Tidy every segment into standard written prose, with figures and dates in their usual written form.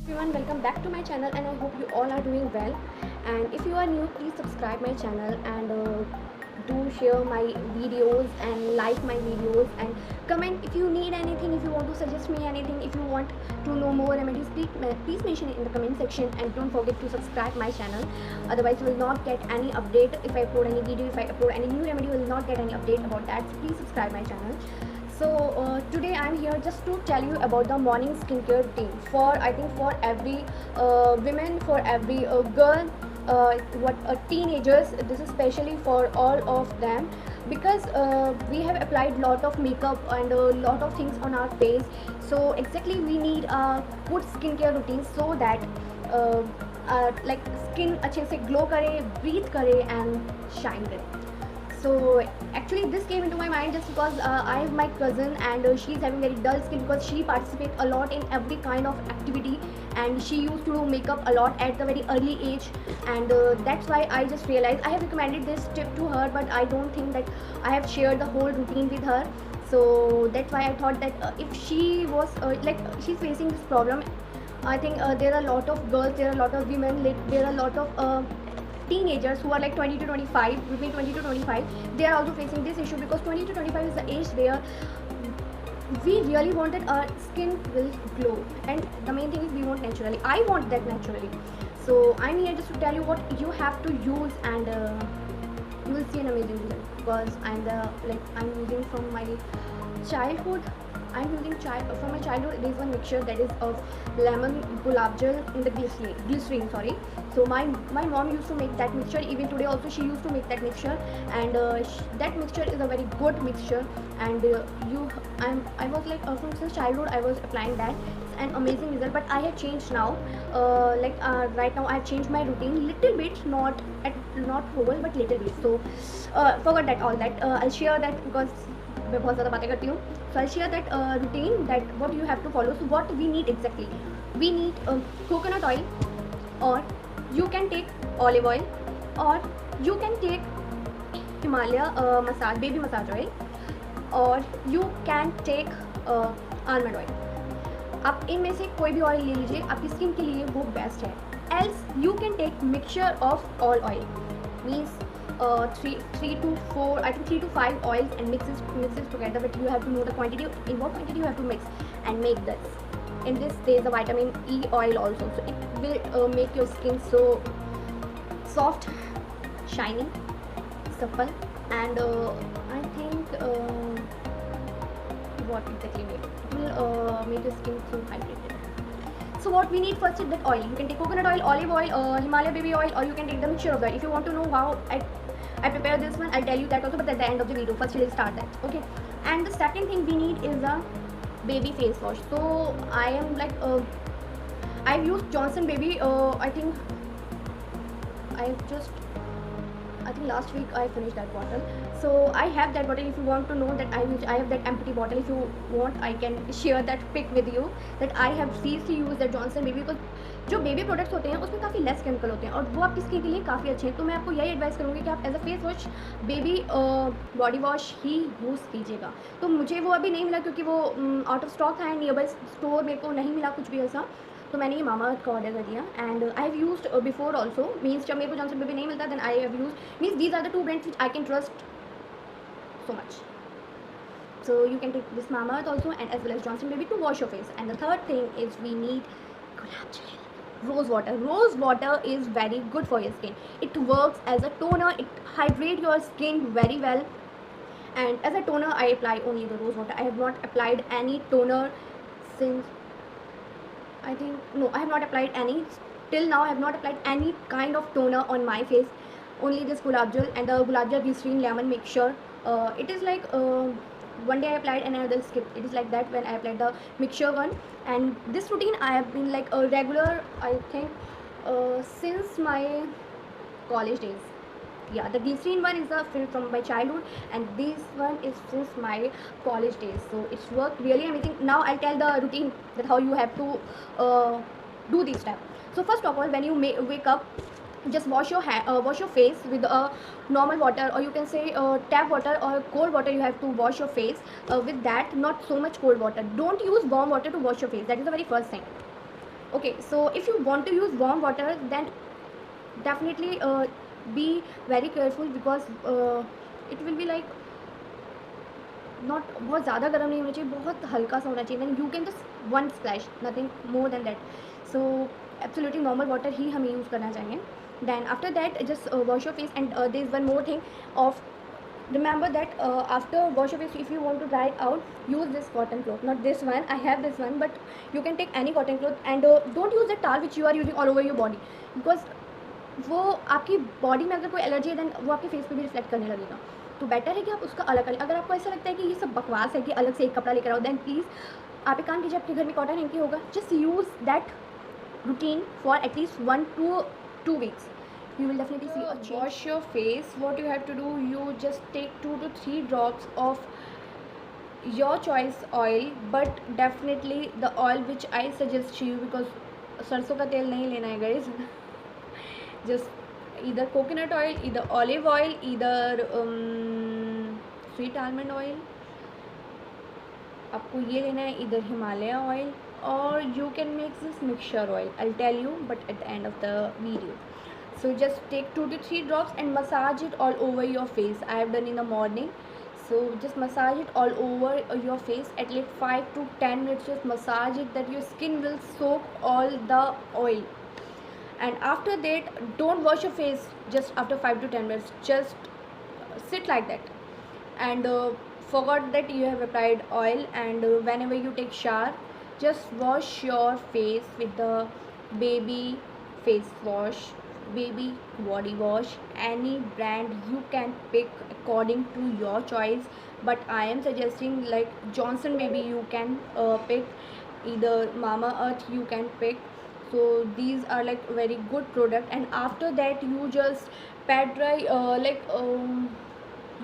Everyone, welcome back to my channel and I hope you all are doing well. And if you are new, please subscribe my channel and do share my videos and like my videos and comment if you need anything, if you want to suggest me anything, if you want to know more remedies, please mention it in the comment section and don't forget to subscribe my channel. Otherwise you will not get any update if I upload any video. If I upload any new remedy, you will not get any update about that. So please subscribe my channel. So today I'm here just to tell you about the morning skincare routine for, I think, for every women, for every girl, teenagers. This is especially for all of them because we have applied lot of makeup and a lot of things on our face. So exactly we need a good skincare routine so that like skin अच्छे से glow करे, breathe करे and shine करे. So actually this came into my mind just because I have my cousin and she's having very dull skin because she participates a lot in every kind of activity and she used to do makeup a lot at the very early age, and that's why I just realized I have recommended this tip to her, but I don't think that I have shared the whole routine with her. So that's why I thought that if she was like she's facing this problem, I think there are a lot of girls, there are a lot of women, like there are a lot of teenagers who are like 20 to 25, between 20 to 25, they are also facing this issue because 20 to 25 is the age where we really want that our skin will glow, and the main thing is we want naturally. I want that naturally. So I'm here just to tell you what you have to use, and you will see an amazing result because I'm using from my childhood. I'm using from my childhood. There is one mixture that is of lemon, gulab gel in the glycerine. Sorry. So my mom used to make that mixture. Even today also she used to make that mixture, and that mixture is a very good mixture. And I was like from since childhood I was applying that. It's an amazing result. But I have changed now. Right now I have changed my routine little bit, not whole but little bit. So forgot that all that. I'll share that because मैं बहुत ज़्यादा बातें करती हूँ. So I'll share that routine, that what you have to follow. So what we need exactly? We need coconut oil, or you can take olive oil, or you can take Himalaya baby massage oil, or you can take almond oil. आप इनमें से कोई भी oil ले लीजिए, आपकी skin के लिए वो बेस्ट है. Else you can take mixture of all oil, means 3 to 4, I think 3 to 5 oils, and mix it together. But you have to know the quantity, in what quantity you have to mix and make this. In this there is a vitamin E oil also, so it will make your skin so soft, shiny, supple, and I think what exactly it will make your skin so hydrated. So what we need first is that oil. You can take coconut oil, olive oil, Himalaya baby oil, or you can take the mixture of that. If you want to know how I prepare this one, I'll tell you that also, but at the end of the video. First we'll start that. Okay. And the second thing we need is a baby face wash. So I am like I've used Johnson Baby. I think last week I finished that bottle. So I have that bottle. If you want to know that I have that empty bottle, if you want I can share that pic with you, that I have seriously used that Johnson Baby, because जो baby products होते हैं उसमें काफ़ी less chemical होते हैं और वो आपकी स्किन के लिए काफ़ी अच्छे हैं. तो मैं आपको यही एडवाइस करूँगी कि आप as a face wash baby body wash ही यूज़ कीजिएगा. तो मुझे वो अभी नहीं मिला क्योंकि वो आउट ऑफ स्टॉक था, नियर बाई स्टोर मेरे को नहीं मिला कुछ भी ऐसा, तो मैंने ये मामाअर्थ का ऑर्डर कर दिया. And I have used before also, means जब मेरे को जॉनसन बेबी नहीं मिलता then I have used, means these are the 2 brands which I can trust so much. So you can take this Mamaearth also, and as well as Johnson Baby to wash your face. And the third thing is we need gulab gel, rose water. Rose water is very good for your skin. It works as a toner. It hydrates your skin very well. And as a toner I apply only the rose water. I have not applied any toner since, I think, no, I have not applied any till now. I have not applied any kind of toner on my face. Only this gulab gel and the gulab gel glycerine lemon mixture. It is like one day I applied and another skip. It is like that when I applied the mixture one. And this routine I have been like a regular, I think, since my college days. Yeah, the glycerine one is from my childhood, and this one is since my college days. So it's worked really amazing. Now I'll tell the routine, that how you have to do these steps. So first of all, when you wake up, just wash your face with normal water, or you can say tap water or cold water. You have to wash your face with that, not so much cold water. Don't use warm water to wash your face. That is the very first thing. Okay, so if you want to use warm water, then definitely be very careful, because it will be like not बहुत ज़्यादा गर्म नहीं होना चाहिए, बहुत हल्का सा होना चाहिए. then you can just one splash, nothing more than that. So absolutely normal water ही हमें यूज़ करना चाहिए. then after that just wash your face. and there is one more thing of remember that after wash your face, if you want to dry it out, use this cotton cloth, not this one. I have this one, but you can take any cotton cloth. and don't use the towel which you are using all over your body, because वो आपकी body में अगर कोई allergy है, then वो आपके face पे भी रिफ्लेक्ट करने लगेगा. तो बेटर है कि आप उसका अलग करें. अगर आपको ऐसा लगता है कि ये सब बकवास है कि अलग से एक कपड़ा लेकर आओ, देन प्लीज़ आप एक काम कीजिए, आपके घर में कॉटन हैंकी होगा, just use that routine for at least 1 to 2 weeks. You will definitely see a change. Wash your face. What you have to do, you just take 2 to 3 drops of your choice oil, but definitely the oil which I suggest you, because सरसों का तेल नहीं लेना है guys. just either coconut oil, either olive oil, either sweet almond oil. आपको ये लेना है, either Himalaya oil, or you can make this mixture oil. I'll tell you, but at the end of the video. So just take 2 to 3 drops and massage it all over your face. I have done in the morning. So just massage it all over your face at least 5 to 10 minutes. Just massage it that your skin will soak all the oil. And after that, don't wash your face just after 5 to 10 minutes. Just sit like that. And forgot that you have applied oil. And whenever you take shower, just wash your face with the baby face wash, baby body wash, any brand you can pick according to your choice. But I am suggesting like Johnson baby you can pick, either Mama Earth you can pick. So these are like very good product. And after that you just pat dry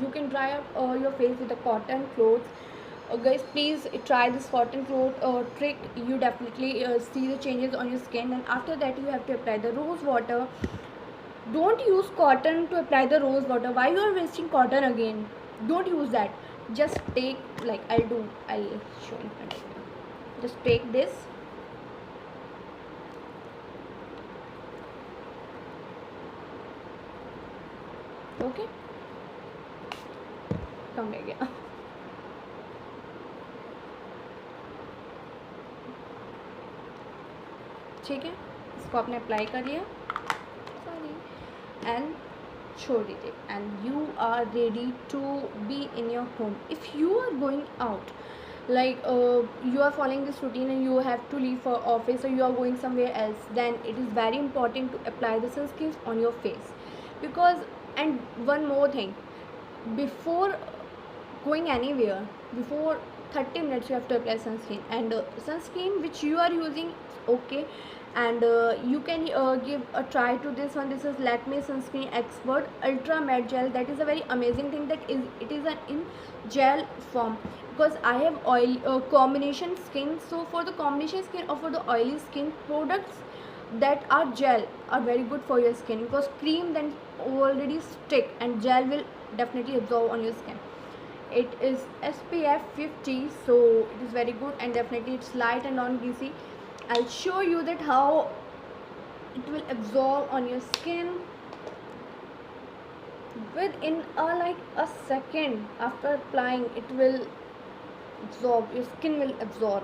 you can dry up your face with a cotton cloth. Guys, please try this cotton cloth trick. You definitely see the changes on your skin. And after that you have to apply the rose water. Don't use cotton to apply the rose water. Why you are wasting cotton again? Don't use that. Just take, like I'll show in front of you. Just take this, okay, कम रह गया. ठीक है, इसको आपने apply कर लिया, sorry, and छोड़ दीजिए. And you are ready to be in your home. If you are going out, like you are following this routine and you have to leave for office or you are going somewhere else, then it is very important to apply the sunscreen on your face. Because, and one more thing, before going anywhere, before 30 minutes you have to apply sunscreen. And sunscreen which you are using, okay, and you can give a try to this one. This is Lakme Sunscreen Expert Ultra Matte Gel. That is a very amazing thing, that is it is an in gel form, because I have oil combination skin. So for the combination skin or for the oily skin, products that are gel are very good for your skin, because cream then already stick and gel will definitely absorb on your skin. It is SPF 50, so it is very good, and definitely it's light and non-greasy. I'll show you that how it will absorb on your skin within a second. After applying, it will absorb, your skin will absorb.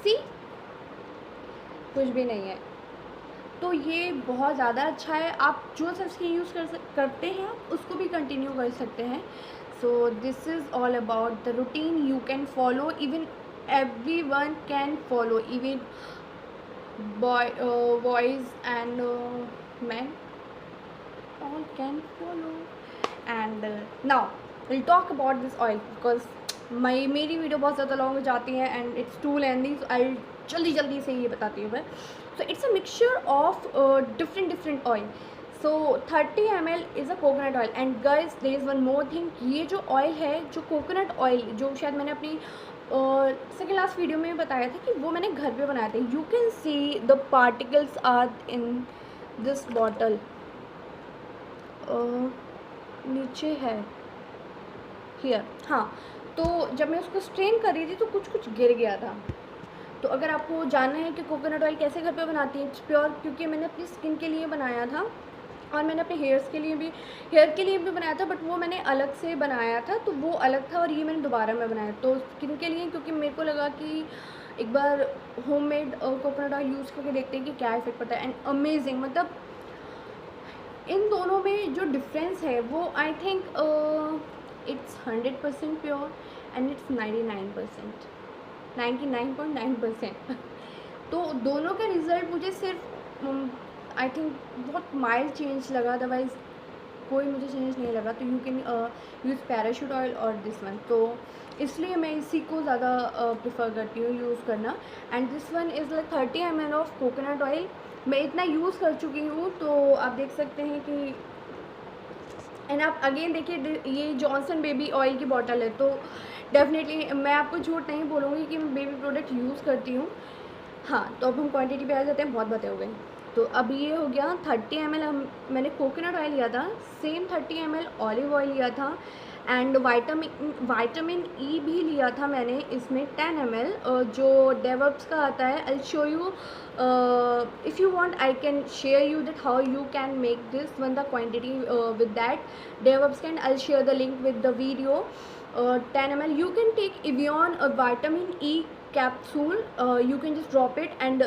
See, कुछ भी नहीं है. तो ये बहुत ज़्यादा अच्छा है. आप जो सनस्क्रीन यूज़ करते हैं आप उसको भी कंटिन्यू कर सकते हैं. So this is all about the routine you can follow. Even everyone can follow, even boys and men all can follow. And now we'll talk about this oil, because मेरी video बहुत ज़्यादा long हो जाती है and it's too lengthy, so I'll जल्दी से ये बताती हूँ मैं. So it's a mixture of different oil. So 30 ml is a coconut oil. And guys, there is one more thing. ये जो oil है, जो coconut oil, जो शायद मैंने अपनी सेकेंड लास्ट वीडियो में बताया था कि वो मैंने घर पे बनाया था. You can see the particles are in this bottle. नीचे है हियर. हाँ, तो जब मैं उसको स्ट्रेन कर रही थी तो कुछ गिर गया था. तो अगर आपको जानना है कि कोकोनट ऑयल कैसे घर पे बनाती है, इट्स प्योर, क्योंकि मैंने अपनी स्किन के लिए बनाया था और मैंने अपने हेयर के लिए भी बनाया था, बट वो मैंने अलग से बनाया था, तो वो अलग था और ये मैंने दोबारा में बनाया तो स्किन के लिए, क्योंकि मेरे को लगा कि एक बार होममेड कोकोनट ऑयल यूज़ करके देखते हैं कि क्या इफेक्ट पड़ता है। एंड अमेजिंग, मतलब इन दोनों में जो डिफरेंस है वो I think it's 100% pure and it's 99%, 99.9%। तो दोनों का रिज़ल्ट मुझे सिर्फ आई थिंक बहुत माइल्ड चेंज लगा, अदरवाइज़ कोई मुझे चेंज नहीं लगा। तो you can use parachute oil और दिस वन, तो इसलिए मैं इसी को ज़्यादा प्रेफर करती हूँ यूज़ करना। And this one is like 30 ml of coconut oil. मैं इतना यूज़ कर चुकी हूँ, तो आप देख सकते हैं कि एंड आप अगेन देखिए, ये जॉनसन बेबी ऑयल की बॉटल है, तो डेफिनेटली मैं आपको झूठ नहीं बोलूँगी कि मैं बेबी प्रोडक्ट यूज़ करती हूँ। हाँ, तो अब हम क्वांटिटी पे आ जाते हैं, बहुत बातें हो गई। तो अब ये हो गया 30 ml मैंने कोकोनट ऑयल लिया था, सेम 30 ml ऑलिव ऑयल लिया था, एंड वाइटामिन ई भी लिया था मैंने इसमें 10 ml, जो डेवअप्स का आता है। I show you, if you want I can share you that how you can make this one the quantity with that डेवअप्स can. I share the link with the video. 10 ml you can take Evian vitamin E capsule, you can just drop it, and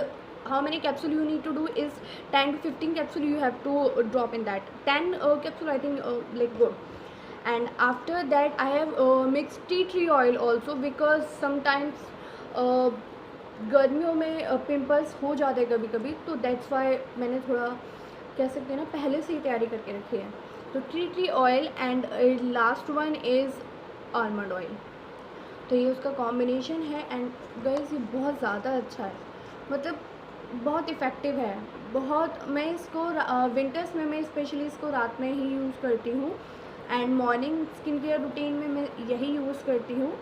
how many capsule you need to do is 10 to 15 capsule you have to drop in that 10 capsule, I think like good. And after that I have mixed tea tree oil also, because sometimes गर्मियों में pimples हो जाते हैं कभी कभी, तो that's why मैंने थोड़ा कह सकते हैं ना पहले से ही तैयारी करके रखी है। तो tea tree oil and last one is almond oil, तो ये उसका कॉम्बिनेशन है। एंड गाइस ये बहुत ज़्यादा अच्छा है, मतलब बहुत इफ़ेक्टिव है बहुत। मैं इसको विंटर्स में मैं स्पेशली इसको रात में ही यूज़ करती हूँ, and morning skin care routine में मैं यही यूज़ करती हूँ।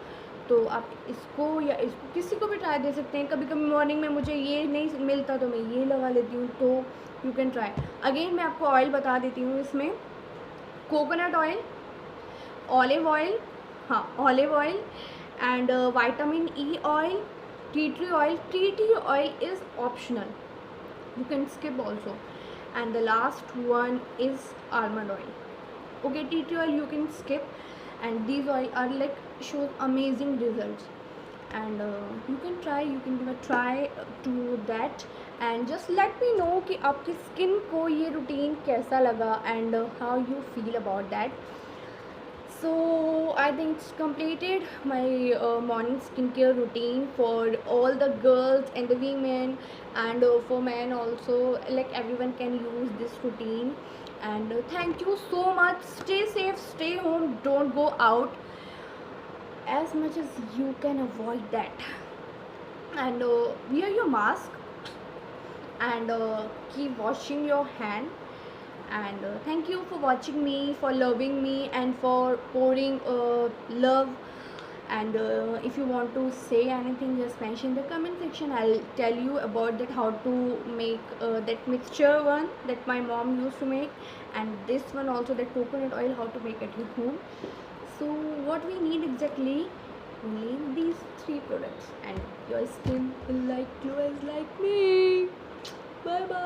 तो आप इसको या इसको किसी को भी ट्राई दे सकते हैं। कभी कभी मॉर्निंग में मुझे ये नहीं मिलता तो मैं ये लगा लेती हूँ, तो यू कैन ट्राई। अगेन मैं आपको ऑयल बता देती हूँ, इसमें कोकोनट ऑयल, ऑलिव ऑयल, हाँ olive oil, and vitamin E oil, tea tree oil. Tea tree oil is optional, you can skip also, and the last one is almond oil. Okay, tea tree oil you can skip, and these oil are like shows amazing results, and you can try, you can give a try to that, and just let me know कि आपकी skin को ये routine कैसा लगा and how you feel about that. So I think it's completed my morning skincare routine for all the girls and the women, and for men also, like everyone can use this routine. And thank you so much. Stay safe, stay home, don't go out as much as you can avoid that, and wear your mask, and keep washing your hand. And thank you for watching me, for loving me, and for pouring love. And if you want to say anything, just mention in the comment section. I'll tell you about that, how to make that mixture one that my mom used to make, and this one also, that coconut oil, how to make at your home. So what we need exactly, only these 3 products, and your skin will like glow as like me. Bye bye.